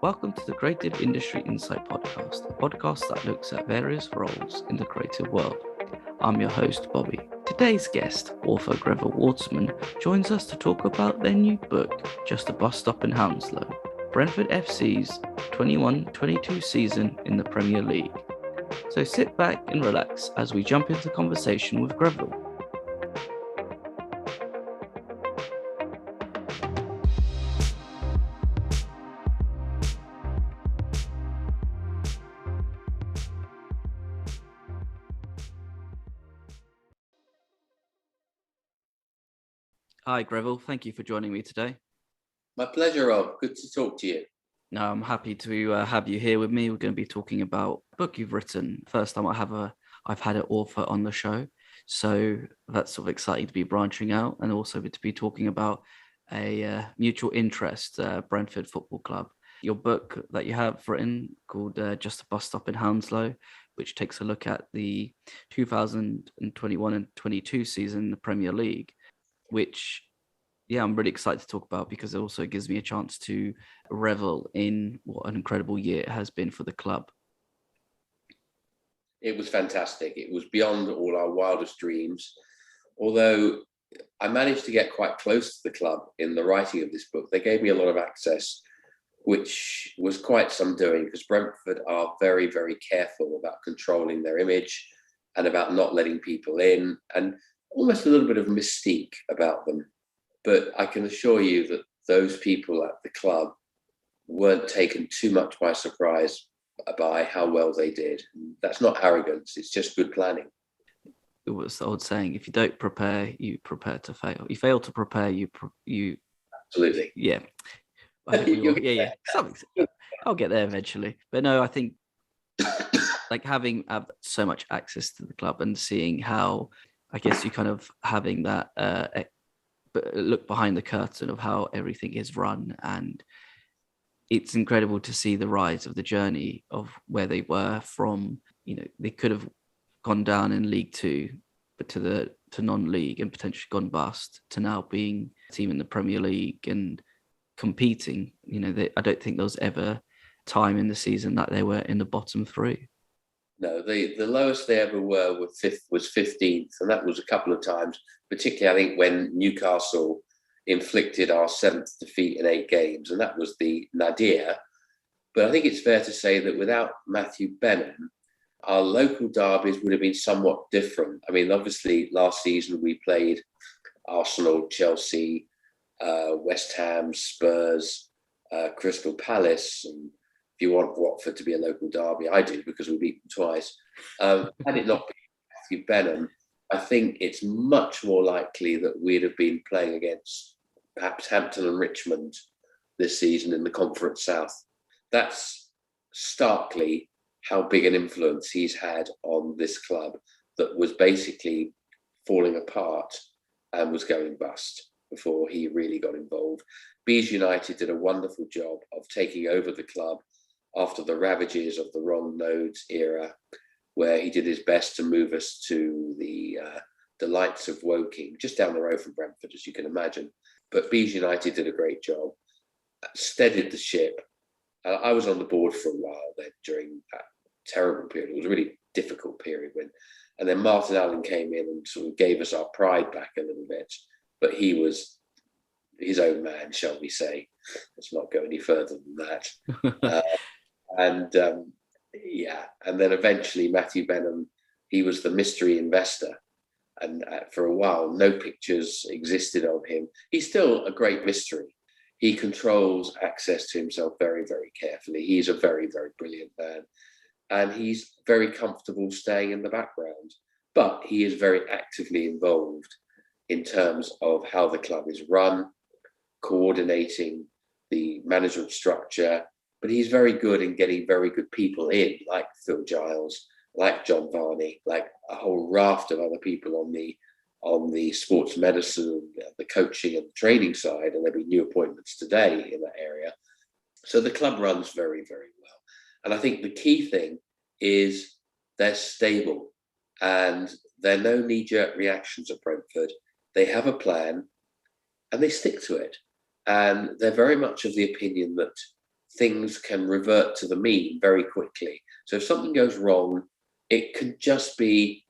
Welcome to the Creative Industry Insight podcast, a podcast that looks at various roles in the creative world. I'm your host, Bobby. Today's guest, author Greville Waterman, joins us to talk about their new book, Just a Bus Stop in Hounslow, Brentford FC's 21-22 season in the Premier League. So sit back and relax as we jump into the conversation with Greville. Hi, Greville. Thank you for joining me today. My pleasure, Rob. Good to talk to you. No, I'm happy to have you here with me. We're going to be talking about a book you've written. First time I've had an author on the show, so that's sort of exciting to be branching out, and also to be talking about a mutual interest, Brentford Football Club. Your book that you have written called Just a Bus Stop in Hounslow, which takes a look at the 2021 and 22 season in the Premier League, which, yeah, I'm really excited to talk about because it also gives me a chance to revel in what an incredible year it has been for the club. It was fantastic. It was beyond all our wildest dreams. Although I managed to get quite close to the club in the writing of this book, they gave me a lot of access, which was quite some doing because Brentford are very, very careful about controlling their image and about not letting people in, and almost a little bit of mystique about them. But I can assure you that those people at the club weren't taken too much by surprise by how well they did. That's not arrogance, it's just good planning. It was the old saying, if you don't prepare, you prepare to fail. You fail to prepare, you Absolutely. Yeah. Yeah. I'll get there eventually. But no, I think like having so much access to the club and seeing how, I guess you kind of having that look behind the curtain of how everything is run, and it's incredible to see the rise of the journey of where they were from. You know, they could have gone down in League Two, but to non-league and potentially gone bust, to now being a team in the Premier League and competing. You know, I don't think there was ever time in the season that they were in the bottom three. No, the lowest they ever were was 15th, and that was a couple of times, particularly I think when Newcastle inflicted our 7th defeat in 8 games, and that was the nadir. But I think it's fair to say that without Matthew Benham, our local derbies would have been somewhat different. I mean, obviously last season we played Arsenal, Chelsea, West Ham, Spurs, Crystal Palace, and if you want Watford to be a local derby, I do, because we beat them twice. Had it not been Matthew Benham, I think it's much more likely that we'd have been playing against perhaps Hampton and Richmond this season in the Conference South. That's starkly how big an influence he's had on this club that was basically falling apart and was going bust before he really got involved. Bees United did a wonderful job of taking over the club after the ravages of the wrong nodes era, where he did his best to move us to the delights of Woking, just down the road from Brentford, as you can imagine. But Bees United did a great job, steadied the ship. I was on the board for a while then during that terrible period. It was a really difficult period and then Martin Allen came in and sort of gave us our pride back a little bit. But he was his own man, shall we say. Let's not go any further than that. And then eventually Matthew Benham, he was the mystery investor. And for a while, no pictures existed of him. He's still a great mystery. He controls access to himself very, very carefully. He's a very, very brilliant man. And he's very comfortable staying in the background. But he is very actively involved in terms of how the club is run, coordinating the management structure. But he's very good in getting very good people in, like Phil Giles, like John Varney, like a whole raft of other people on the sports medicine, the coaching and the training side, and there'll be new appointments today in that area. So the club runs very, very well. And I think the key thing is they're stable and there are no knee-jerk reactions at Brentford. They have a plan and they stick to it. And they're very much of the opinion that things can revert to the mean very quickly. So if something goes wrong, it could just be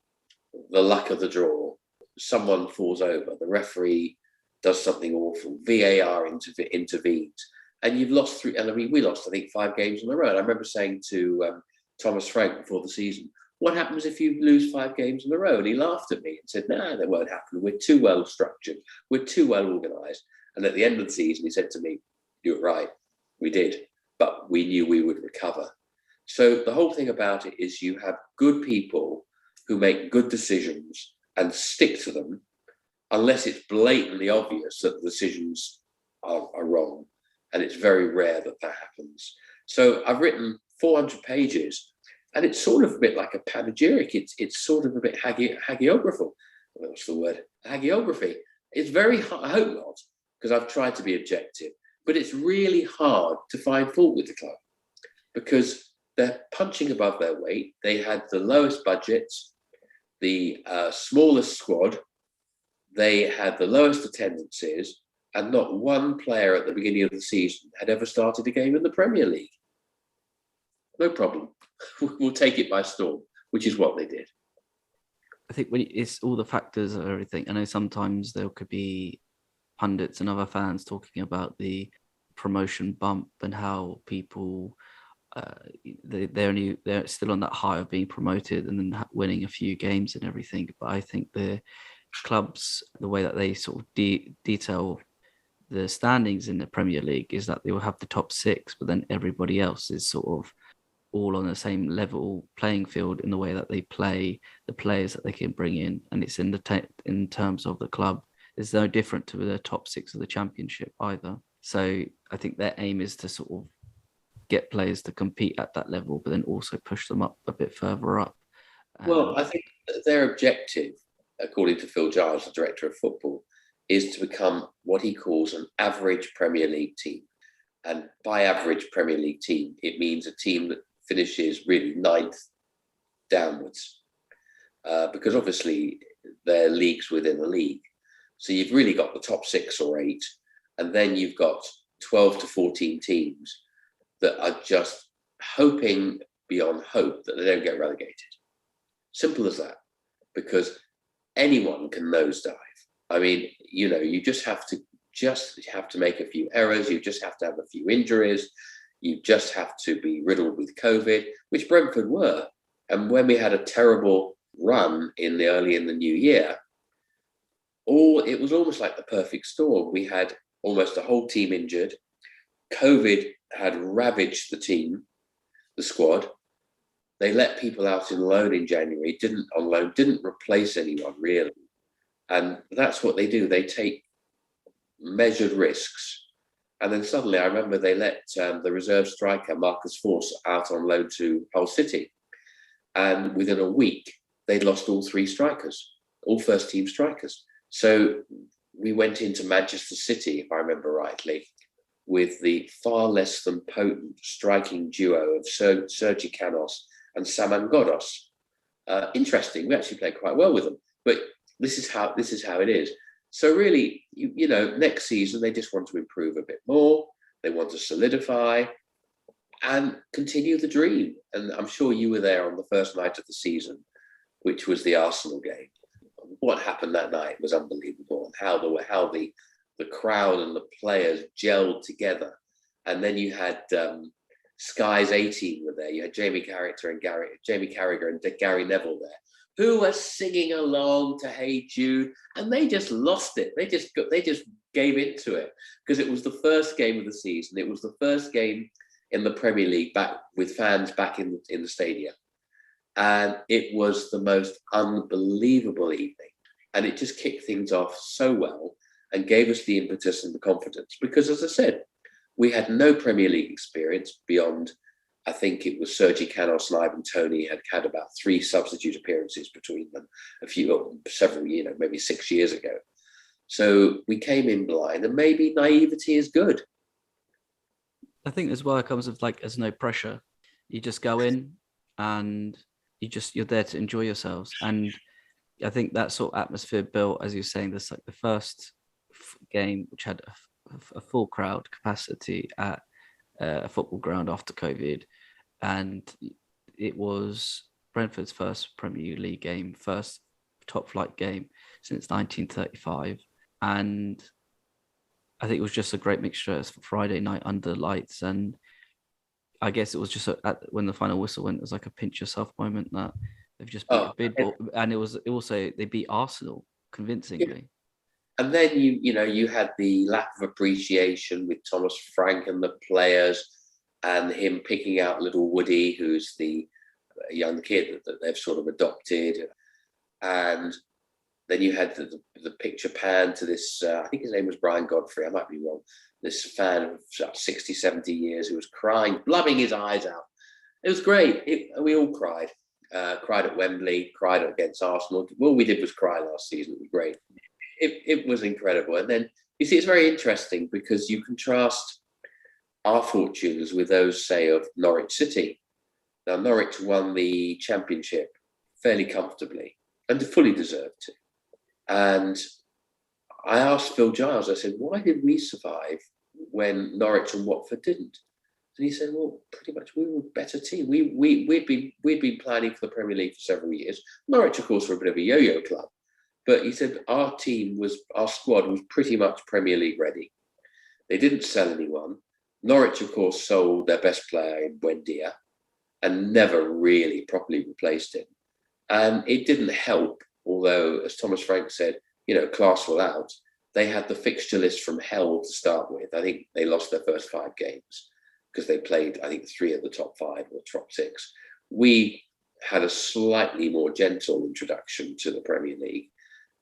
the luck of the draw. Someone falls over, the referee does something awful, VAR intervenes, and you've lost three. And I mean, we lost, I think, 5 games in a row. And I remember saying to Thomas Frank before the season, what happens if you lose 5 games in a row? And he laughed at me and said, no, that won't happen. We're too well structured. We're too well organised. And at the end of the season, he said to me, you're right, we did, but we knew we would recover. So the whole thing about it is you have good people who make good decisions and stick to them, unless it's blatantly obvious that the decisions are wrong. And it's very rare that that happens. So I've written 400 pages, and it's sort of a bit like a panegyric. It's sort of a bit hagiographical. What's the word? Hagiography. It's very hard. I hope not, because I've tried to be objective. But it's really hard to find fault with the club because they're punching above their weight. They had the lowest budgets, the smallest squad. They had the lowest attendances, and not one player at the beginning of the season had ever started a game in the Premier League. No problem. We'll take it by storm, which is what they did. I think when it's all the factors and everything, I know sometimes there could be pundits and other fans talking about the promotion bump and how people they're still on that high of being promoted and then winning a few games and everything. But I think the clubs, the way that they sort of detail the standings in the Premier League is that they will have the top 6, but then everybody else is sort of all on the same level playing field in the way that they play, the players that they can bring in, and it's in terms of the club. It's no different to the top 6 of the Championship either. So I think their aim is to sort of get players to compete at that level, but then also push them up a bit further up. Well, I think their objective, according to Phil Giles, the director of football, is to become what he calls an average Premier League team. And by average Premier League team, it means a team that finishes really 9th downwards. Because obviously they're leagues within a league. So you've really got the top 6 or 8, and then you've got 12 to 14 teams that are just hoping beyond hope that they don't get relegated. Simple as that, because anyone can nosedive. I mean, you just have to make a few errors. You just have to have a few injuries. You just have to be riddled with COVID, which Brentford were. And when we had a terrible run early in the new year, it was almost like the perfect storm. We had almost a whole team injured. COVID had ravaged the team, the squad. They let people out on loan in January, didn't replace anyone really. And that's what they do. They take measured risks. And then suddenly, I remember they let the reserve striker, Marcus Force, out on loan to Hull City. And within a week, they'd lost all 3 strikers, all first-team strikers. So we went into Manchester City, if I remember rightly, with the far less than potent striking duo of Sergi Canos and Saman Godos. Interesting. We actually played quite well with them. But this is how it is. So really, next season, they just want to improve a bit more. They want to solidify and continue the dream. And I'm sure you were there on the first night of the season, which was the Arsenal game. What happened that night was unbelievable. And how the crowd and the players gelled together. And then you had Sky's 18 were there. You had Jamie Carragher and Gary Neville there, who were singing along to Hey Jude, and they just lost it. They just gave into it because it was the first game of the season. It was the first game in the Premier League back with fans back in the stadium, and it was the most unbelievable evening. And it just kicked things off so well and gave us the impetus and the confidence. Because, as I said, we had no Premier League experience beyond. I think it was Sergi Canos and Ivan Toney had about 3 substitute appearances between them, several years, maybe 6 years ago. So we came in blind, and maybe naivety is good. I think as well it comes with there's no pressure. You just go in and you're there to enjoy yourselves. And I think that sort of atmosphere built, as you're saying, this the first game, which had a full crowd capacity at a football ground after COVID, and it was Brentford's first Premier League game, first top flight game since 1935, and I think it was just a great mixture. It's Friday night under lights, and I guess it was just when the final whistle went, it was like a pinch yourself moment that they've just beat a bid ball, and it was also they beat Arsenal convincingly. Yeah. And then you had the lack of appreciation with Thomas Frank and the players, and him picking out little Woody, who's the young kid that they've sort of adopted, and then you had the picture pan to this, I think his name was Brian Godfrey, I might be wrong, this fan of 60, 70 years who was crying, blubbing his eyes out. It was great. We all cried. Cried at Wembley, cried against Arsenal. All we did was cry last season. It was great. It was incredible. And then, you see, it's very interesting because you contrast our fortunes with those, say, of Norwich City. Now, Norwich won the championship fairly comfortably and fully deserved to. And I asked Phil Giles, I said, why did we survive when Norwich and Watford didn't? And he said, well, pretty much we were a better team. We'd been planning for the Premier League for several years. Norwich, of course, were a bit of a yo-yo club. But he said our squad was pretty much Premier League ready. They didn't sell anyone. Norwich, of course, sold their best player in Buendia and never really properly replaced him. And it didn't help, although, as Thomas Frank said, class will out. They had the fixture list from hell to start with. I think they lost their first 5 games because they played, I think, 3 of the top 5 or top 6. We had a slightly more gentle introduction to the Premier League.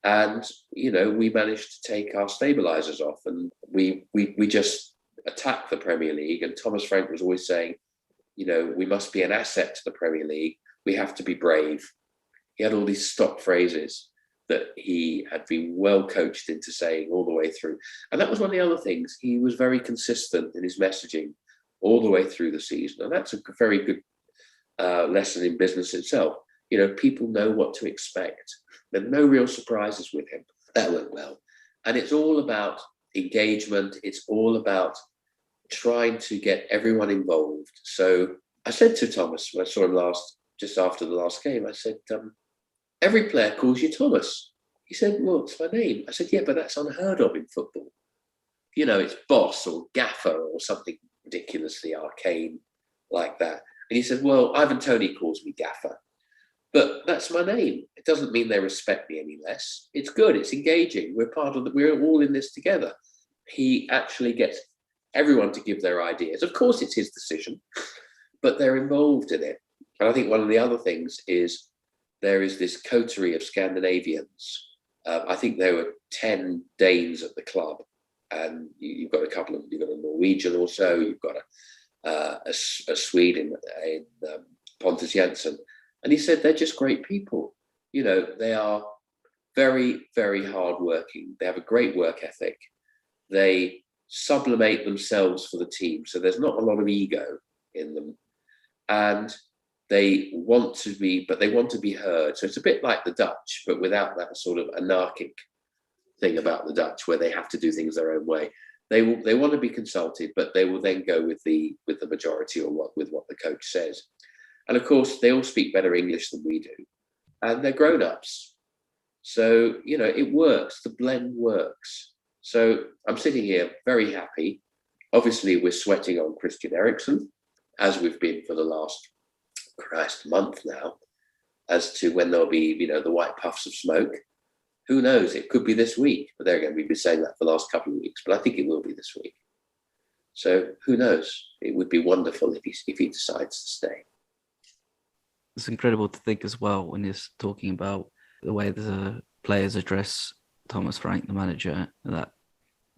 And, we managed to take our stabilisers off, and we just attacked the Premier League. And Thomas Frank was always saying, we must be an asset to the Premier League. We have to be brave. He had all these stock phrases that he had been well coached into saying all the way through. And that was one of the other things. He was very consistent in his messaging all the way through the season. And that's a very good lesson in business itself. People know what to expect. There are no real surprises with him. That went well. And it's all about engagement. It's all about trying to get everyone involved. So I said to Thomas, when I saw him just after the last game, I said, every player calls you Thomas. He said, well, it's my name. I said, yeah, but that's unheard of in football. It's boss or gaffer or something ridiculously arcane like that. And he said, well, Ivan Toney calls me gaffer. But that's my name. It doesn't mean they respect me any less. It's good. It's engaging. We're all in this together. He actually gets everyone to give their ideas. Of course, it's his decision, but they're involved in it. And I think one of the other things is there is this coterie of Scandinavians. I think there were 10 Danes at the club, and you've got you've got a Norwegian or so, you've got a Swede in Pontus Janssen. And he said, they're just great people. They are very, very hardworking. They have a great work ethic. They sublimate themselves for the team. So there's not a lot of ego in them. And they want to be heard. So it's a bit like the Dutch, but without that sort of anarchic thing about the Dutch where they have to do things their own way. They want to be consulted, but they will then go with the majority or with what the coach says. And of course, they all speak better English than we do. And they're grown-ups. So, it works. The blend works. So I'm sitting here very happy. Obviously, we're sweating on Christian Eriksen, as we've been for the last, month now, as to when there'll be, the white puffs of smoke. Who knows? It could be this week. But there again, we've been saying that for the last couple of weeks. But I think it will be this week. So who knows? It would be wonderful if he decides to stay. It's incredible to think as well when he's talking about the way the players address Thomas Frank, the manager, that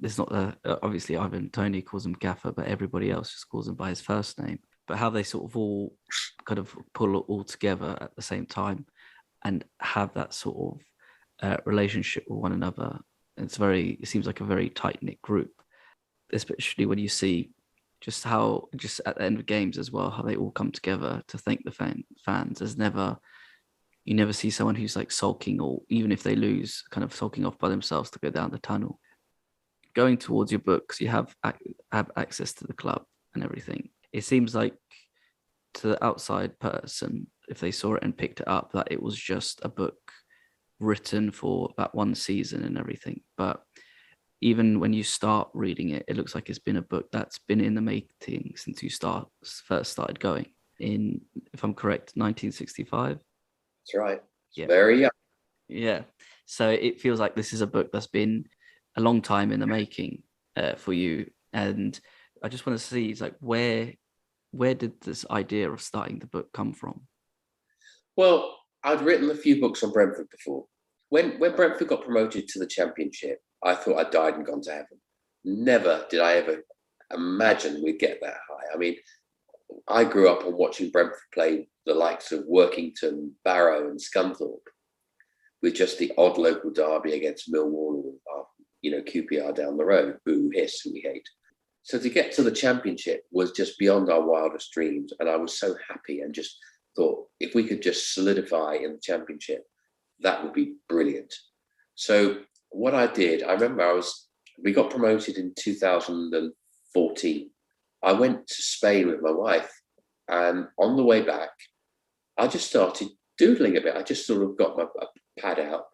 it's not obviously Ivan Toney calls him Gaffer, but everybody else just calls him by his first name. But how they sort of all kind of pull it all together at the same time and have that sort of relationship with one another. It seems like a very tight-knit group, especially when you see just at the end of games as well, how they all come together to thank the fans. You never see someone who's like sulking, or even if they lose, kind of sulking off by themselves to go down the tunnel. Going towards your books, you have access to the club, and everything. It seems like to the outside person, if they saw it and picked it up, that it was just a book written for that one season and everything. But even when you start reading it, it looks like it's been a book that's been in the making since you first started going in, if I'm correct, 1965. That's right. Yeah. Very young. Yeah. So it feels like this is a book that's been a long time in the making for you. And I just want to see, it's like, where did this idea of starting the book come from? Well, I'd written a few books on Brentford before. When Brentford got promoted to the Championship, I thought I'd died and gone to heaven. Never did I ever imagine we'd get that high. I mean, I grew up on watching Brentford play the likes of Workington, Barrow and Scunthorpe, with just the odd local derby against Millwall or, QPR down the road, boo, hiss, who we hate. So to get to the Championship was just beyond our wildest dreams. And I was so happy and just thought, if we could just solidify in the Championship, that would be brilliant. So what I did, I remember we got promoted in 2014. I went to Spain with my wife, and on the way back, I just started doodling a bit. I just sort of got my pad out.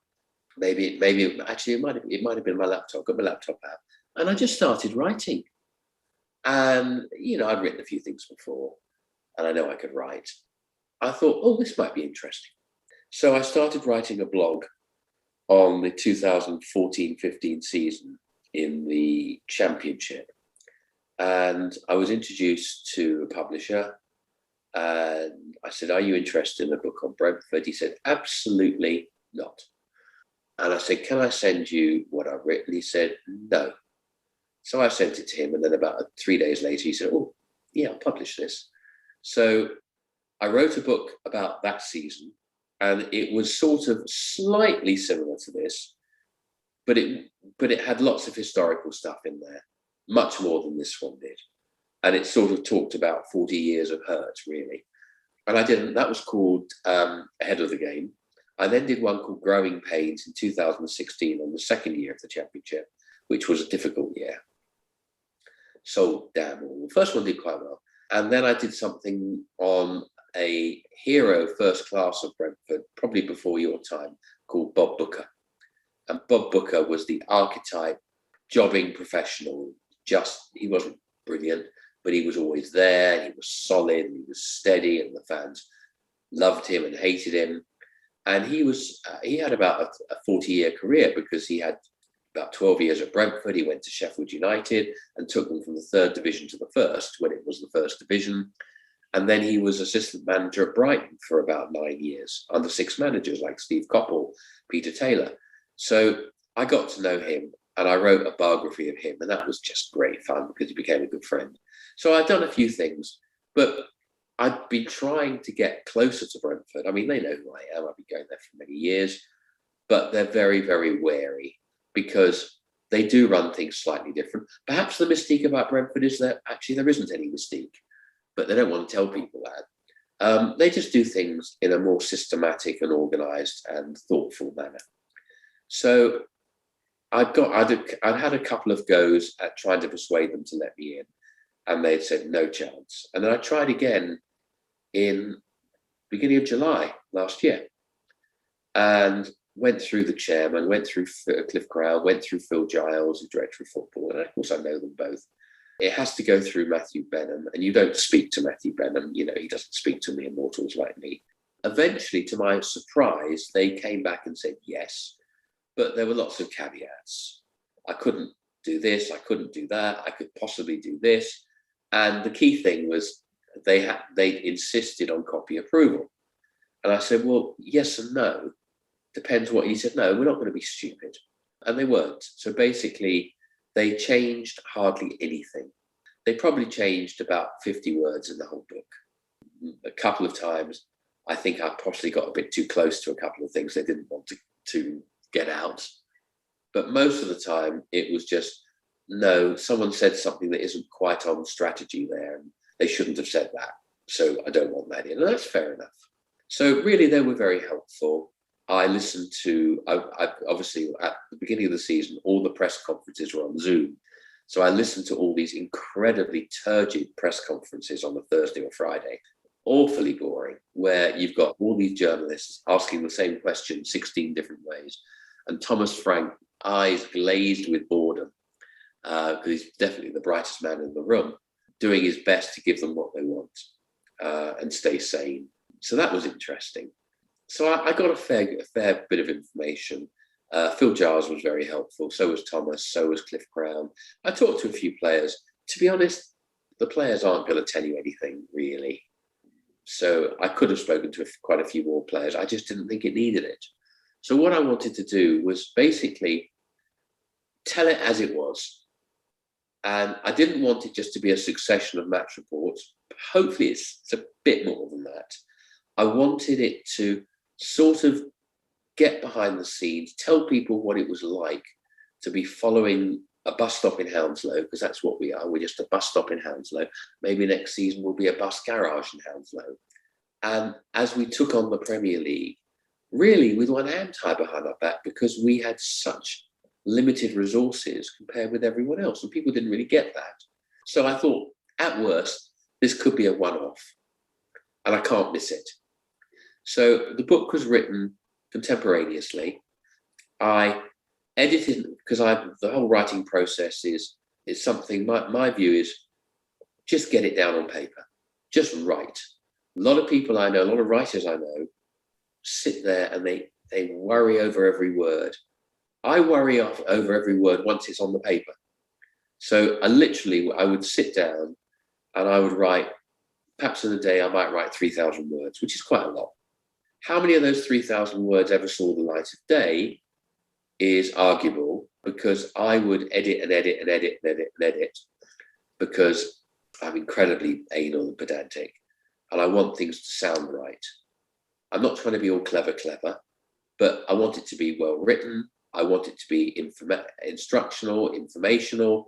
Maybe actually it might have been my laptop. Got my laptop out, and I just started writing. And I'd written a few things before, and I know I could write. I thought, oh, this might be interesting. So I started writing a blog on the 2014-15 season in the Championship. And I was introduced to a publisher, and I said, are you interested in a book on Brentford? He said, absolutely not. And I said, can I send you what I've written? He said, no. So I sent it to him, and then about 3 days later, he said, oh, yeah, I'll publish this. So I wrote a book about that season, and it was sort of slightly similar to this, but it had lots of historical stuff in there, much more than this one did. And it sort of talked about 40 years of hurt, really. And that was called Ahead of the Game. I then did one called Growing Pains in 2016 on the second year of the Championship, which was a difficult year. Sold damn all. The first one did quite well. And then I did something on a hero first class of Brentford, probably before your time, called Bob Booker. And Bob Booker was the archetype jobbing professional. He wasn't brilliant, but he was always there. He was solid. He was steady, and the fans loved him and hated him. And he had about a 40-year career, because he had about 12 years at Brentford. He went to Sheffield United and took them from the third division to the first, when it was the first division. And then he was assistant manager at Brighton for about 9 years, under six managers like Steve Coppell, Peter Taylor. So I got to know him, and I wrote a biography of him, and that was just great fun, because he became a good friend. So I'd done a few things, but I'd been trying to get closer to Brentford. I mean, they know who I am. I've been going there for many years, but they're very, very wary, because they do run things slightly different. Perhaps the mystique about Brentford is that actually there isn't any mystique, but they don't want to tell people that. They just do things in a more systematic and organised and thoughtful manner. So I'd had a couple of goes at trying to persuade them to let me in, and they'd said no chance. And then I tried again in beginning of July last year, and went through the chairman, went through Cliff Crown, went through Phil Giles, the director of football, and of course I know them both. It has to go through Matthew Benham, and you don't speak to Matthew Benham. He doesn't speak to mere mortals like me. Eventually, to my surprise, they came back and said yes, but there were lots of caveats. I couldn't do this, I couldn't do that, I could possibly do this. And the key thing was they insisted on copy approval. And I said, well, yes and no. Depends what he said. No, we're not going to be stupid. And they weren't. So basically, they changed hardly anything. They probably changed about 50 words in the whole book. A couple of times, I think I possibly got a bit too close to a couple of things they didn't want to get out. But most of the time, it was just, no, someone said something that isn't quite on strategy there, and they shouldn't have said that. So I don't want that in. And that's fair enough. So really, they were very helpful. I listened to, obviously, at the beginning of the season, all the press conferences were on Zoom. So I listened to all these incredibly turgid press conferences on a Thursday or Friday, awfully boring, where you've got all these journalists asking the same question 16 different ways. And Thomas Frank, eyes glazed with boredom, because he's definitely the brightest man in the room, doing his best to give them what they want and stay sane. So that was interesting. So I got a fair bit of information. Phil Giles was very helpful. So was Thomas. So was Cliff Crown. I talked to a few players. To be honest, the players aren't going to tell you anything, really. So I could have spoken to quite a few more players. I just didn't think it needed it. So what I wanted to do was basically tell it as it was. And I didn't want it just to be a succession of match reports. Hopefully it's a bit more than that. I wanted it to sort of get behind the scenes, tell people what it was like to be following a bus stop in Hounslow, because that's what we are. We're just a bus stop in Hounslow. Maybe next season will be a bus garage in Hounslow. And as we took on the Premier League, really with one hand tied behind our back, because we had such limited resources compared with everyone else, and people didn't really get that. So I thought, at worst, this could be a one-off, and I can't miss it. So the book was written contemporaneously. I edited, because the whole writing process is something, my view is just get it down on paper, just write. A lot of people I know, a lot of writers I know, sit there and they worry over every word. I worry over every word once it's on the paper. So I would sit down and I would write, perhaps in a day I might write 3,000 words, which is quite a lot. How many of those 3,000 words ever saw the light of day is arguable, because I would edit and edit and edit and edit and edit, because I'm incredibly anal and pedantic and I want things to sound right. I'm not trying to be all clever, but I want it to be well written. I want it to be instructional, informational,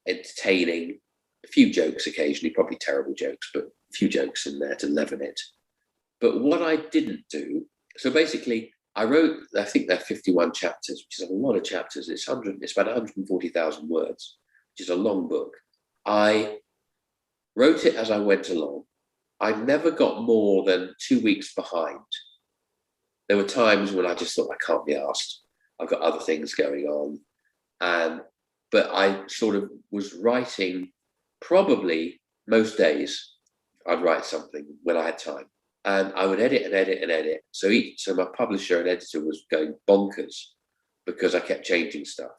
entertaining, a few jokes occasionally, probably terrible jokes, but a few jokes in there to leaven it. But what I didn't do, so basically I wrote, I think there are 51 chapters, which is a lot of chapters. It's about 140,000 words, which is a long book. I wrote it as I went along. I never got more than 2 weeks behind. There were times when I just thought, I can't be asked. I've got other things going on. But I sort of was writing, probably most days I'd write something when I had time. And I would edit and edit and edit. So my publisher and editor was going bonkers because I kept changing stuff.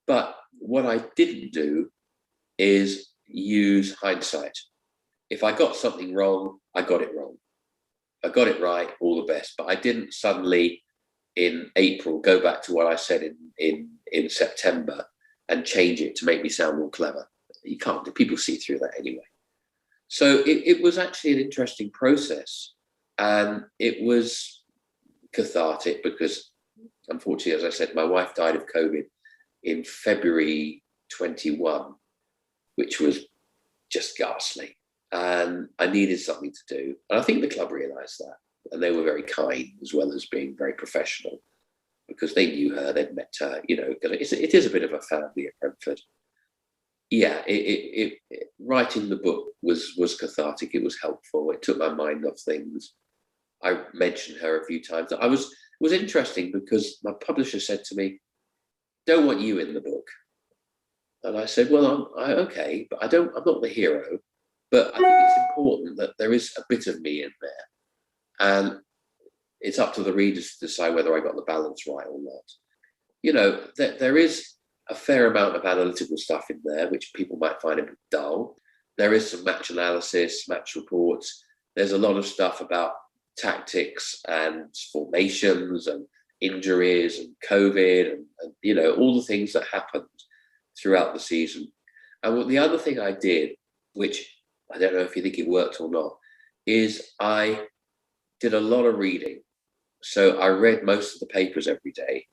But what I didn't do is use hindsight. If I got something wrong, I got it wrong. I got it right, all the best. But I didn't suddenly in April go back to what I said in September and change it to make me sound more clever. You can't do. People see through that anyway. So it was actually an interesting process, and it was cathartic because, unfortunately, as I said, my wife died of COVID in February 21, which was just ghastly, and I needed something to do. And I think the club realised that, and they were very kind as well as being very professional, because they knew her, they'd met her, because it is a bit of a family at Brentford. Yeah, writing the book was cathartic. It was helpful. It took my mind off things. I mentioned her a few times. It was interesting because my publisher said to me, "Don't want you in the book," and I said, "Well, okay, but I'm not the hero, but I think it's important that there is a bit of me in there, and it's up to the readers to decide whether I got the balance right or not." There is a fair amount of analytical stuff in there, which people might find a bit dull. There is some match analysis, match reports. There's a lot of stuff about tactics and formations and injuries and COVID and all the things that happened throughout the season. And the other thing I did, which I don't know if you think it worked or not, is I did a lot of reading. So I read most of the papers every day.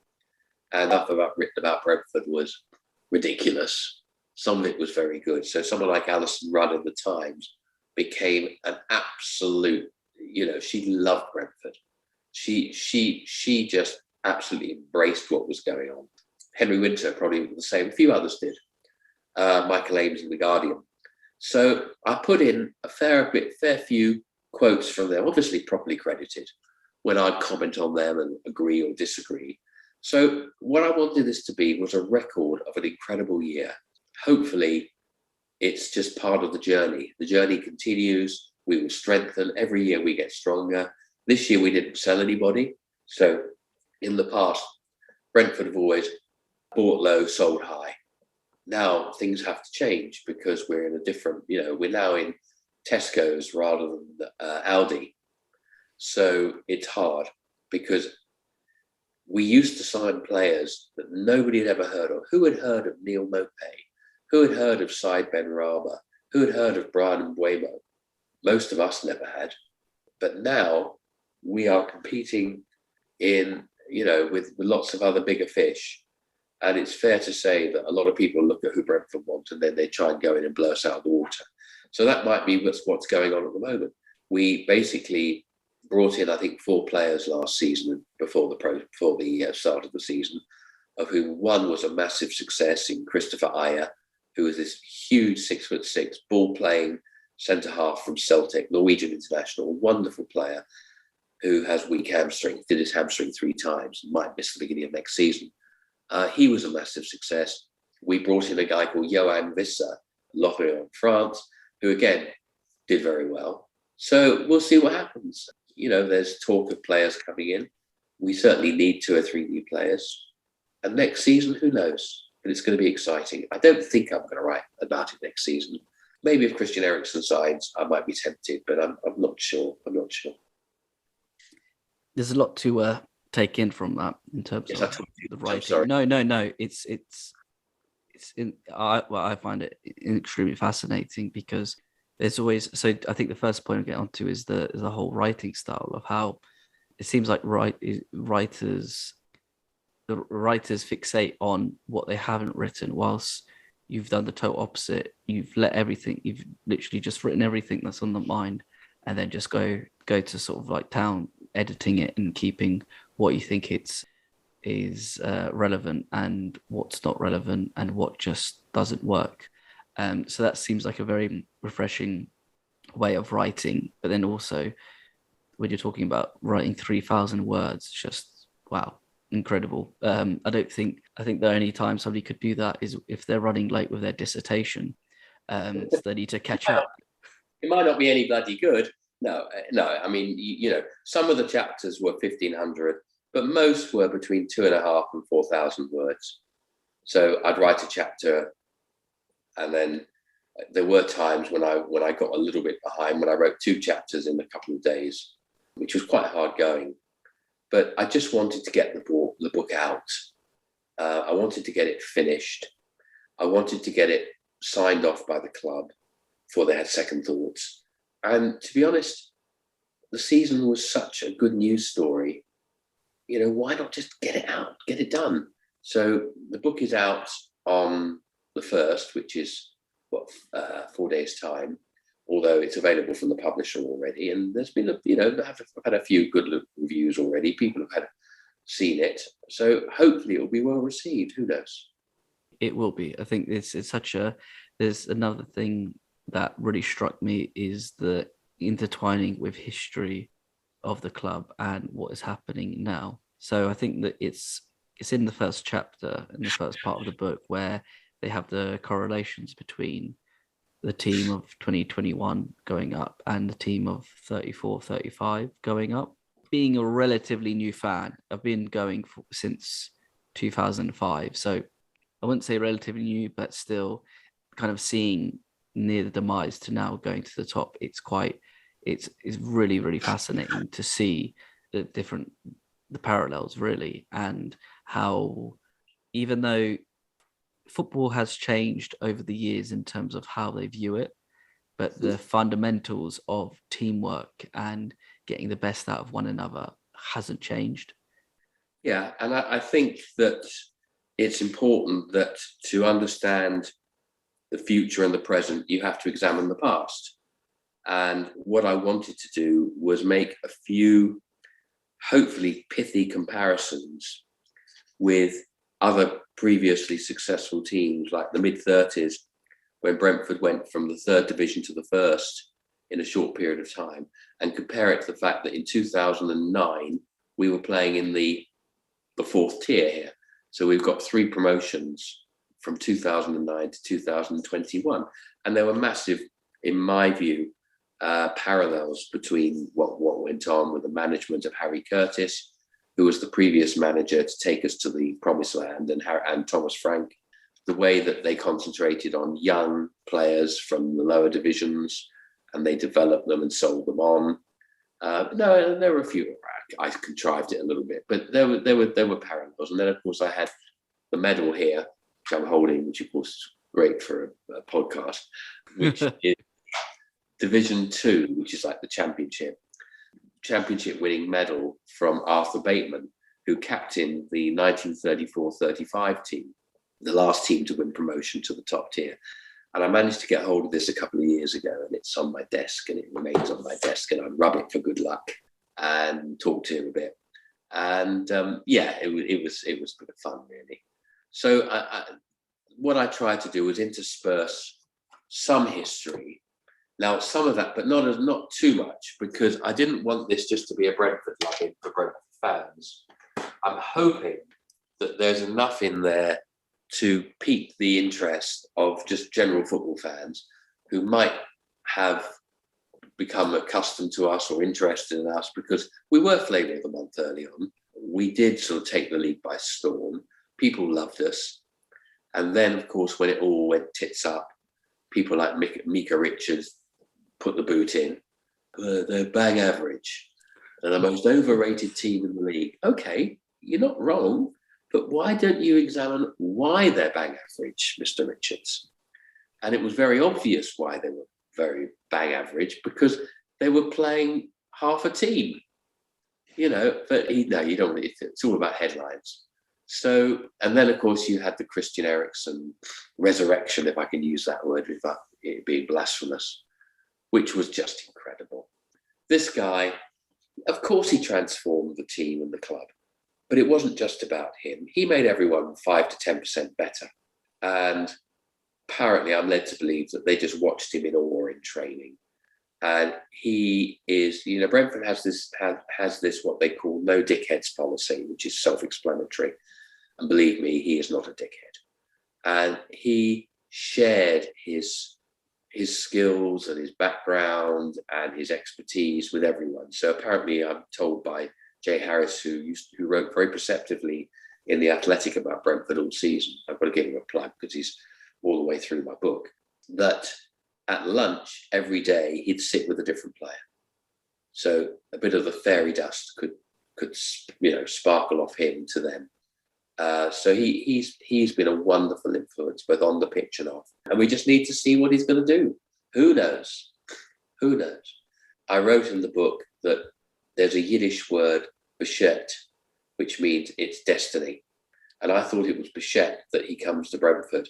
And stuff written about Brentford was ridiculous. Some of it was very good. So someone like Alison Rudd in the Times became an absolute, she loved Brentford. She just absolutely embraced what was going on. Henry Winter probably the same. A few others did. Michael Ames in The Guardian. So I put in a fair few quotes from them, obviously properly credited, when I'd comment on them and agree or disagree. So what I wanted this to be was a record of an incredible year. Hopefully, it's just part of the journey. The journey continues. We will strengthen. Every year we get stronger. This year we didn't sell anybody. So in the past, Brentford have always bought low, sold high. Now things have to change because we're in a different, we're now in Tesco's rather than Aldi. So it's hard because we used to sign players that nobody had ever heard of. Who had heard of Neil Mopé? Who had heard of Said Benrahma? Who had heard of Brian Mbuemo? Most of us never had. But now we are competing with lots of other bigger fish. And it's fair to say that a lot of people look at who Brentford want and then they try and go in and blow us out of the water. So that might be what's going on at the moment. We basically brought in, I think, 4 players last season before the start of the season, of whom one was a massive success in Christopher Ayer, who was this huge 6'6" ball-playing centre-half from Celtic, Norwegian international, wonderful player who has weak hamstring, did his hamstring 3 times, and might miss the beginning of next season. He was a massive success. We brought in a guy called Johan Visser, Lorient, France, who again did very well. So we'll see what happens. There's talk of players coming in. We certainly need 2 or 3 new players. And next season, who knows? But it's going to be exciting. I don't think I'm going to write about it next season. Maybe if Christian Eriksen signs, I might be tempted, but I'm not sure. There's a lot to take in from that in terms of the writing. No. I find it extremely fascinating because there's always. So I think the first point I get onto is the whole writing style of how it seems like writers fixate on what they haven't written, whilst you've done the total opposite. You've literally just written everything that's on the mind, and then just go to sort of like town editing it and keeping what you think is relevant and what's not relevant and what just doesn't work. So that seems like a very refreshing way of writing. But then also when you're talking about writing 3,000 words, just wow, incredible. I think the only time somebody could do that is if they're running late with their dissertation. So they need to catch up. It might not be any bloody good. No. I mean, some of the chapters were 1,500, but most were between 2,500 and 4,000 words. So I'd write a chapter, and then there were times when I got a little bit behind, when I wrote 2 chapters in a couple of days, which was quite hard going. But I just wanted to get the book out. I wanted to get it finished. I wanted to get it signed off by the club before they had second thoughts. And to be honest, the season was such a good news story. Why not just get it out, get it done? So the book is out on the 1st, which is 4 days' time, although it's available from the publisher already. And there's been, I've had a few good reviews already. People have seen it. So hopefully it will be well received. Who knows? It will be. I think there's another thing that really struck me is the intertwining with history of the club and what is happening now. So I think that it's in the first chapter, in the first part of the book, where they have the correlations between the team of 2021 going up and the team of 34-35 going up. Being a relatively new fan, I've been going since 2005. So I wouldn't say relatively new, but still kind of seeing near the demise to now going to the top. It's really, really fascinating to see the parallels really, and how even though football has changed over the years in terms of how they view it, but the fundamentals of teamwork and getting the best out of one another hasn't changed. Yeah, and I think that it's important that to understand the future and the present, you have to examine the past. And what I wanted to do was make a few, hopefully pithy comparisons with other previously successful teams like the mid-30s, when Brentford went from the third division to the first in a short period of time, and compare it to the fact that in 2009, we were playing in the fourth tier here. So we've got 3 promotions from 2009 to 2021. And there were massive, in my view, parallels between what went on with the management of Harry Curtis, who was the previous manager to take us to the promised land, and Thomas Frank, the way that they concentrated on young players from the lower divisions, and they developed them and sold them on. No, there were a few. I contrived it a little bit, but there were parallels. And then, of course, I had the medal here, which I'm holding, which of course is great for a podcast, which is Division 2, which is like the championship winning medal from Arthur Bateman, who captained the 1934-35 team, the last team to win promotion to the top tier. And I managed to get hold of this a couple of years ago, and it's on my desk, and it remains on my desk, and I'd rub it for good luck and talk to him a bit. And it was a bit of fun, really. So what I tried to do was intersperse some history. Now, some of that, but not too much, because I didn't want this just to be a Brentford login for Brentford fans. I'm hoping that there's enough in there to pique the interest of just general football fans who might have become accustomed to us or interested in us, because we were flavour of the month early on. We did sort of take the league by storm. People loved us. And then, of course, when it all went tits up, people like Mika Richards put the boot in. They're bang average. They're the most overrated team in the league. Okay, you're not wrong, but why don't you examine why they're bang average, Mr. Richards? And it was very obvious why they were very bang average, because they were playing half a team, but you don't, it's all about headlines. So, and then of course you had the Christian Eriksen resurrection, if I can use that word without it being blasphemous, which was just incredible. This guy, of course he transformed the team and the club, but it wasn't just about him. He made everyone 5 to 10% better. And apparently I'm led to believe that they just watched him in awe in training. And he is, Brentford has this what they call no dickheads policy, which is self-explanatory. And believe me, he is not a dickhead. And he shared his skills and his background and his expertise with everyone. So apparently I'm told by Jay Harris, who wrote very perceptively in The Athletic about Brentford all season, I've got to give him a plug because he's all the way through my book, that at lunch every day he'd sit with a different player. So a bit of the fairy dust could sparkle off him to them. So he's been a wonderful influence both on the pitch and off. And we just need to see what he's going to do. Who knows? Who knows? I wrote in the book that there's a Yiddish word, Beshet, which means it's destiny. And I thought it was Beshet that he comes to Brentford,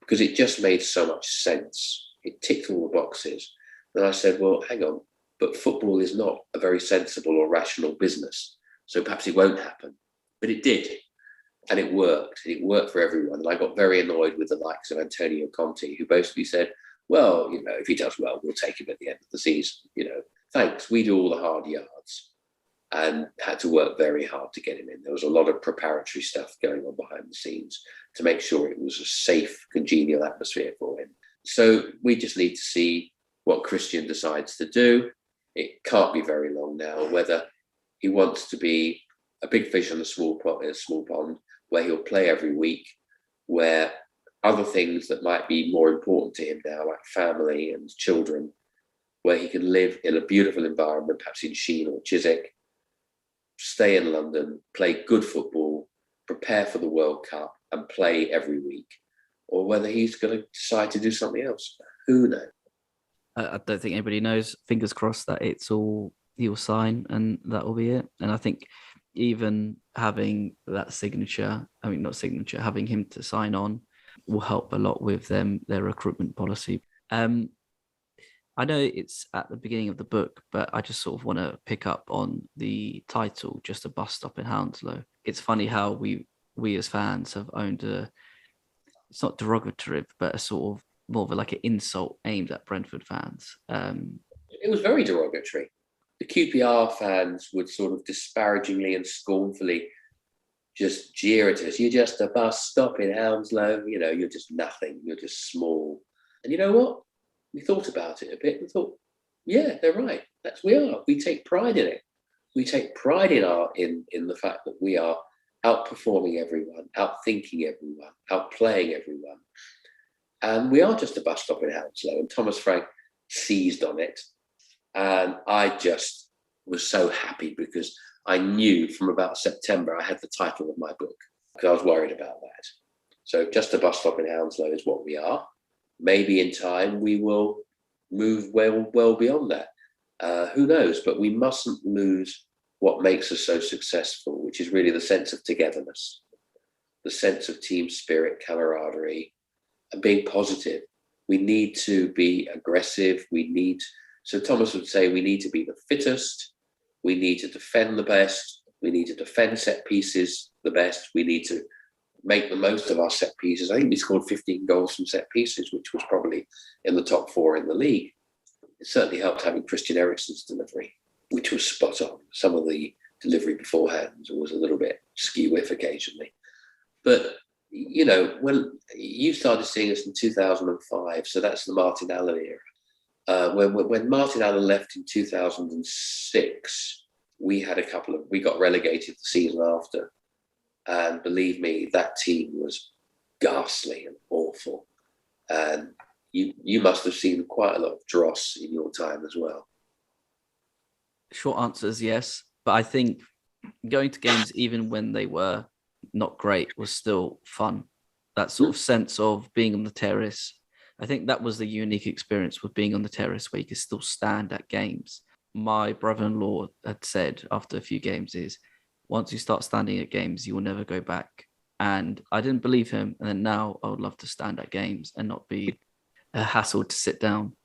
because it just made so much sense. It ticked all the boxes. Then I said, well, hang on, but football is not a very sensible or rational business. So perhaps it won't happen. But it did. And it worked. It worked for everyone. And I got very annoyed with the likes of Antonio Conte, who basically said, well, if he does well, we'll take him at the end of the season. Thanks. We do all the hard yards, and had to work very hard to get him in. There was a lot of preparatory stuff going on behind the scenes to make sure it was a safe, congenial atmosphere for him. So we just need to see what Christian decides to do. It can't be very long now, whether he wants to be a big fish in a small pond, where he'll play every week, where other things that might be more important to him now, like family and children, where he can live in a beautiful environment, perhaps in Sheen or Chiswick, stay in London, play good football, prepare for the World Cup and play every week, or whether he's going to decide to do something else. Who knows? I don't think anybody knows. Fingers crossed that he'll sign and that will be it. And I think even having that having him to sign on will help a lot with their recruitment policy. I know it's at the beginning of the book, but I just sort of want to pick up on the title, Just a Bus Stop in Hounslow. It's funny how we we as fans have owned it's not derogatory, but a sort of more of like an insult aimed at Brentford fans. It was very derogatory. The QPR fans would sort of disparagingly and scornfully just jeer at us. You're just a bus stop in Hounslow. You're just nothing. You're just small. And you know what? We thought about it a bit and thought, yeah, they're right. We are. We take pride in it. We take pride in the fact that we are outperforming everyone, outthinking everyone, outplaying everyone. And we are just a bus stop in Hounslow. And Thomas Frank seized on it. And I just was so happy because I knew from about September I had the title of my book because I was worried about that. So just a bus stop in Hounslow is what we are. Maybe in time we will move well beyond that. Who knows? But we mustn't lose what makes us so successful, which is really the sense of togetherness, the sense of team spirit, camaraderie, and being positive. We need to be aggressive. So Thomas would say we need to be the fittest. We need to defend the best. We need to defend set pieces the best. We need to make the most of our set pieces. I think we scored 15 goals from set pieces, which was probably in the top 4 in the league. It certainly helped having Christian Eriksen's delivery, which was spot on. Some of the delivery beforehand was a little bit skew-whiff occasionally. But, when you started seeing us in 2005, so that's the Martin Allen era. When Martin Allen left in 2006, we got relegated the season after. And believe me, that team was ghastly and awful. And you must have seen quite a lot of dross in your time as well. Short answer is yes. But I think going to games, even when they were not great, was still fun. That sort of sense of being on the terrace. I think that was the unique experience with being on the terrace where you could still stand at games. My brother-in-law had said after a few games is, once you start standing at games, you will never go back. And I didn't believe him. And then now I would love to stand at games and not be a hassle to sit down.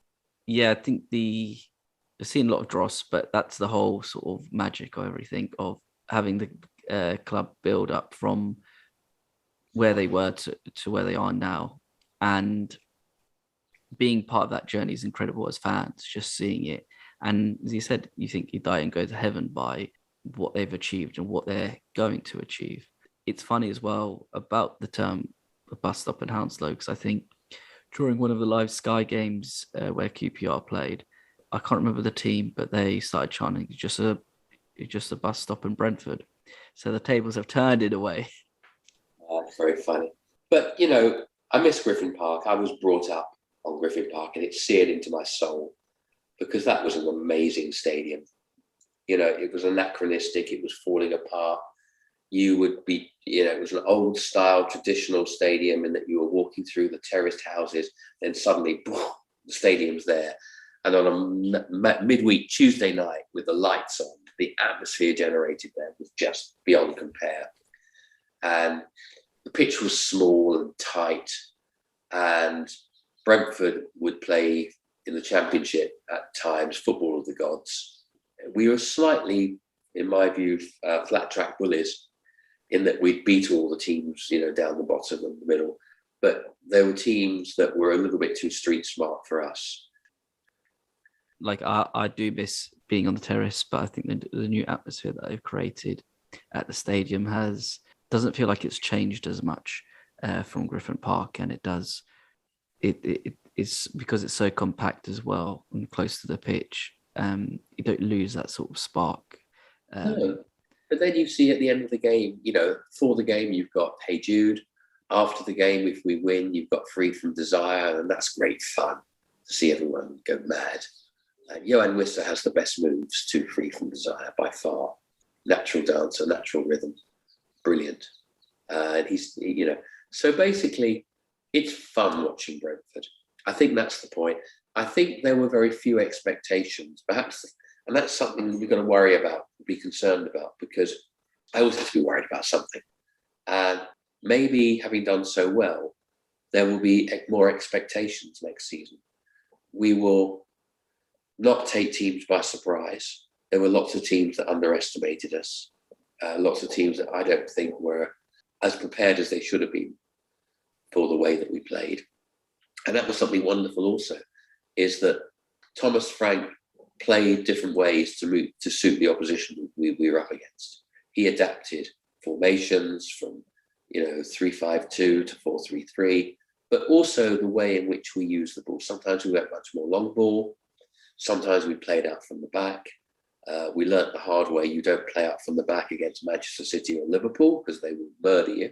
Yeah, I think I've seen a lot of dross, but that's the whole sort of magic of everything of having the club build up from where they were to where they are now. And being part of that journey is incredible as fans, just seeing it. And as you said, you think you die and go to heaven by what they've achieved and what they're going to achieve. It's funny as well about the term bus stop in Hounslow, because I think during one of the live Sky games where QPR played, I can't remember the team, but they started chanting, it's just a bus stop in Brentford. So the tables have turned in a way. Oh, that's very funny. But, I miss Griffin Park. I was brought up on Griffin Park and it seared into my soul because that was an amazing stadium. It was anachronistic. It was falling apart. You would be, it was an old style traditional stadium in that you were walking through the terraced houses, then suddenly the stadium's there. And on a midweek Tuesday night with the lights on, the atmosphere generated there was just beyond compare. And the pitch was small and tight, and Brentford would play in the Championship at times, football of the gods. We were slightly, in my view, flat track bullies in that we'd beat all the teams, down the bottom and the middle. But there were teams that were a little bit too street smart for us. Like I do miss being on the terrace, but I think the new atmosphere that they've created at the stadium doesn't feel like it's changed as much from Griffin Park, and it does. It's because it's so compact as well and close to the pitch. You don't lose that sort of spark. No, but then you see at the end of the game, for the game you've got Hey Jude. After the game, if we win, you've got Free From Desire, and that's great fun to see everyone go mad. Johan Wisser has the best moves to Free From Desire by far. Natural dancer, natural rhythm, brilliant. And he's. So basically, it's fun watching Brentford. I think that's the point. I think there were very few expectations, perhaps, and that's something we've got to worry about, be concerned about, because I always have to be worried about something. And maybe having done so well, there will be more expectations next season. We will not take teams by surprise. There were lots of teams that underestimated us, lots of teams that I don't think were as prepared as they should have been for the way that we played. And that was something wonderful also, is that Thomas Frank played different ways to suit the opposition we were up against. He adapted formations from 3-5-2 to 4-3-3, but also the way in which we use the ball. Sometimes we went much more long ball. Sometimes we played out from the back. We learnt the hard way, you don't play out from the back against Manchester City or Liverpool because they will murder you.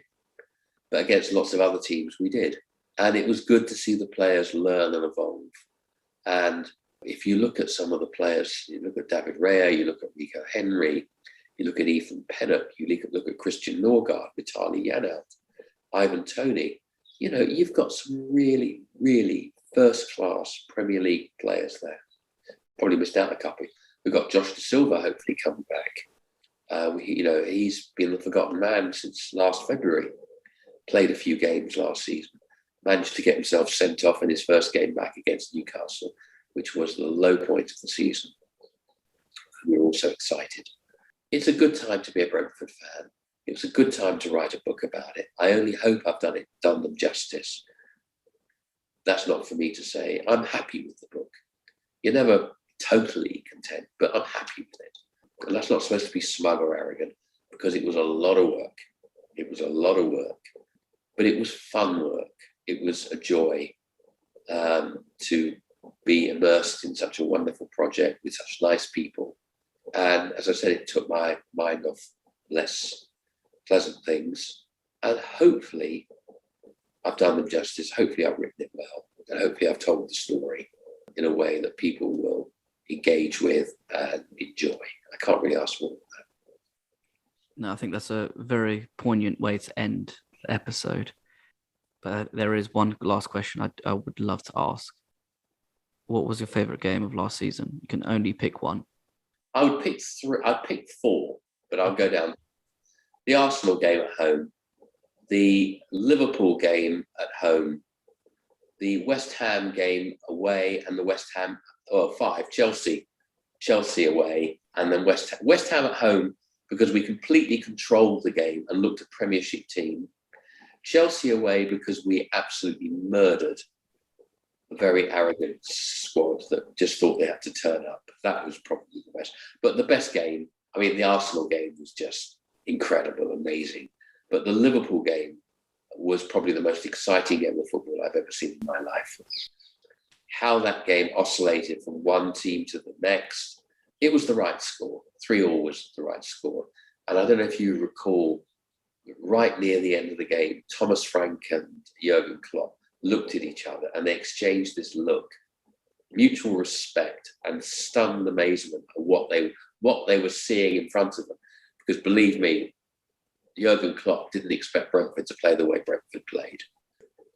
But against lots of other teams, we did. And it was good to see the players learn and evolve. And if you look at some of the players, you look at David Raya, you look at Rico Henry, you look at Ethan Pennock, you look at Christian Norgard, Vitaly Janelt, Ivan Toney, you've got some really, really first-class Premier League players there. Probably missed out a couple. We've got Josh Da Silva hopefully coming back. He's been the forgotten man since last February. Played a few games last season. Managed to get himself sent off in his first game back against Newcastle, which was the low point of the season. We were all so excited. It's a good time to be a Brentford fan. It was a good time to write a book about it. I only hope I've done them justice. That's not for me to say. I'm happy with the book. You're never totally content, but I'm happy with it. And that's not supposed to be smug or arrogant, because it was a lot of work. It was a lot of work, but it was fun work. It was a joy to be immersed in such a wonderful project with such nice people. And as I said, it took my mind off less pleasant things. And hopefully I've done them justice. Hopefully I've written it well. And hopefully I've told the story in a way that people will engage with and enjoy. I can't really ask more than that. No, I think that's a very poignant way to end the episode. But there is one last question I would love to ask. What was your favourite game of last season? You can only pick one. I would pick three. I'd pick four, but I'll go down. The Arsenal game at home, the Liverpool game at home, the West Ham game away, and the West Ham Chelsea away, and then West Ham at home, because we completely controlled the game and looked at Premiership team. Chelsea away because we absolutely murdered a very arrogant squad that just thought they had to turn up. That was probably the best. But the best game, the Arsenal game was just incredible, amazing. But the Liverpool game was probably the most exciting game of football I've ever seen in my life. How that game oscillated from one team to the next, it was the right score. 3-3 was the right score. And I don't know if you recall, right near the end of the game, Thomas Frank and Jurgen Klopp looked at each other and they exchanged this look, mutual respect and stunned amazement at what they were seeing in front of them. Because believe me, Jurgen Klopp didn't expect Brentford to play the way Brentford played.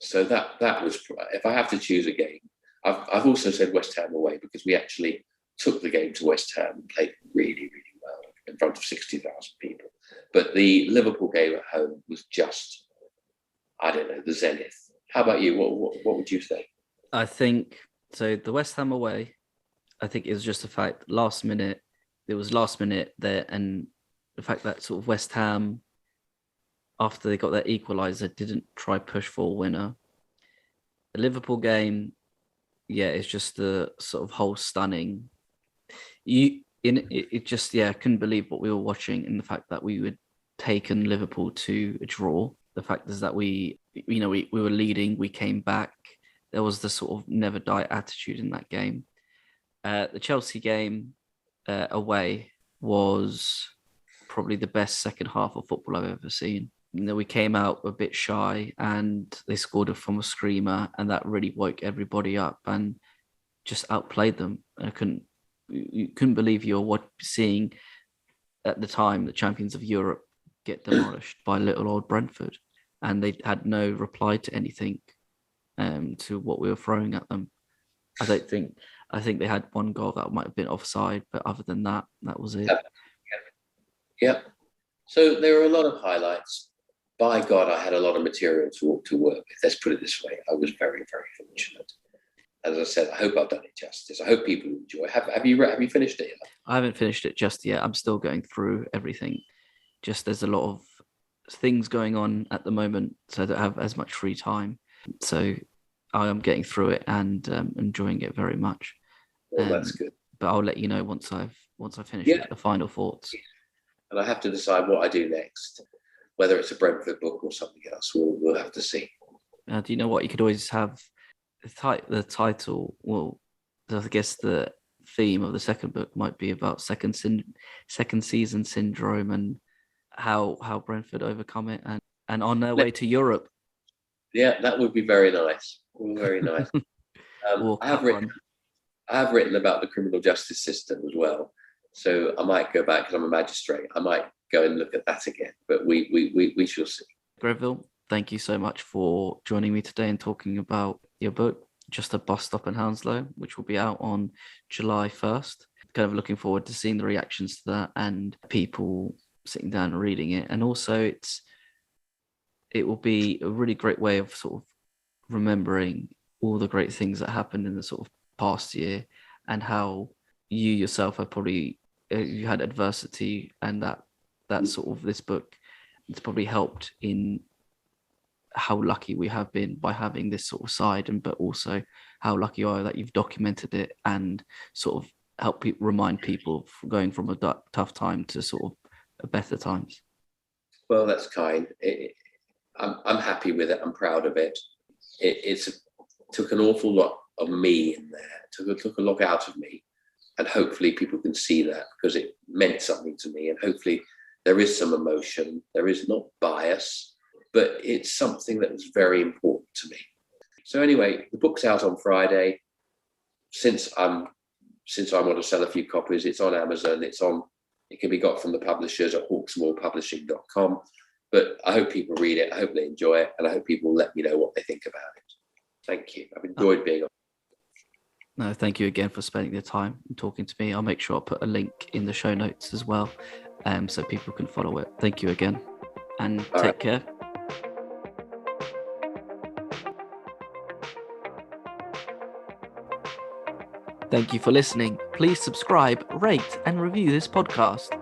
So that was, if I have to choose a game, I've also said West Ham away, because we actually took the game to West Ham and played really, really well in front of 60,000 people. But the Liverpool game at home was just, I don't know, the zenith. How about you? What would you say? I think, so the West Ham away, I think it was just the fact, it was last minute there, and the fact that sort of West Ham, after they got their equaliser, didn't try push for a winner. The Liverpool game, it's just the sort of whole stunning. I couldn't believe what we were watching, and the fact that we would taken Liverpool to a draw. The fact is that we were leading, we came back. There was the sort of never die attitude in that game. The Chelsea game away was probably the best second half of football I've ever seen. We came out a bit shy and they scored from a screamer, and that really woke everybody up and just outplayed them. And you couldn't believe you were seeing at the time the champions of Europe get demolished by little old Brentford, and they had no reply to anything to what we were throwing at them. I think they had one goal that might have been offside, but other than that, that was it. Yeah. So there were a lot of highlights. By God, I had a lot of material to work with. Let's put it this way. I was very, very fortunate. As I said, I hope I've done it justice. I hope people enjoy. Have you finished it yet? I haven't finished it just yet. I'm still going through everything. Just there's a lot of things going on at the moment, so I don't have as much free time. So I am getting through it and enjoying it very much. Well, that's good. But I'll let you know once I've finished the final thoughts. And I have to decide what I do next, whether it's a Brentford book or something else. We'll have to see. Do you know what? You could always have the title. Well, I guess the theme of the second book might be about second season syndrome and how Brentford overcome it and on their way to Europe. Yeah, that would be very nice. Very nice. I have written about the criminal justice system as well, so I might go back because I'm a magistrate. I might go and look at that again, but we shall see. Greville, thank you so much for joining me today and talking about your book, Just a Bus Stop in Hounslow, which will be out on July 1st. Kind of looking forward to seeing the reactions to that and people sitting down and reading it. And also it will be a really great way of sort of remembering all the great things that happened in the sort of past year and how you yourself have probably you had adversity, and that sort of this book, it's probably helped in how lucky we have been by having this sort of side, but also how lucky you are that you've documented it and sort of help remind people going from a tough time to sort of a better times. Well, that's kind. I'm happy with it. I'm proud of it. It took an awful lot of me in there. Took a lot out of me, and hopefully people can see that because it meant something to me. And hopefully there is some emotion. There is not bias, but it's something that was very important to me. So anyway, the book's out on Friday. Since I want to sell a few copies, it's on Amazon. It can be got from the publishers at hawksmoorpublishing.com. But I hope people read it. I hope they enjoy it. And I hope people let me know what they think about it. Thank you. I've enjoyed being on. No, thank you again for spending the time and talking to me. I'll make sure I'll put a link in the show notes as well, so people can follow it. Thank you again, and take care. Thank you for listening. Please subscribe, rate, and review this podcast.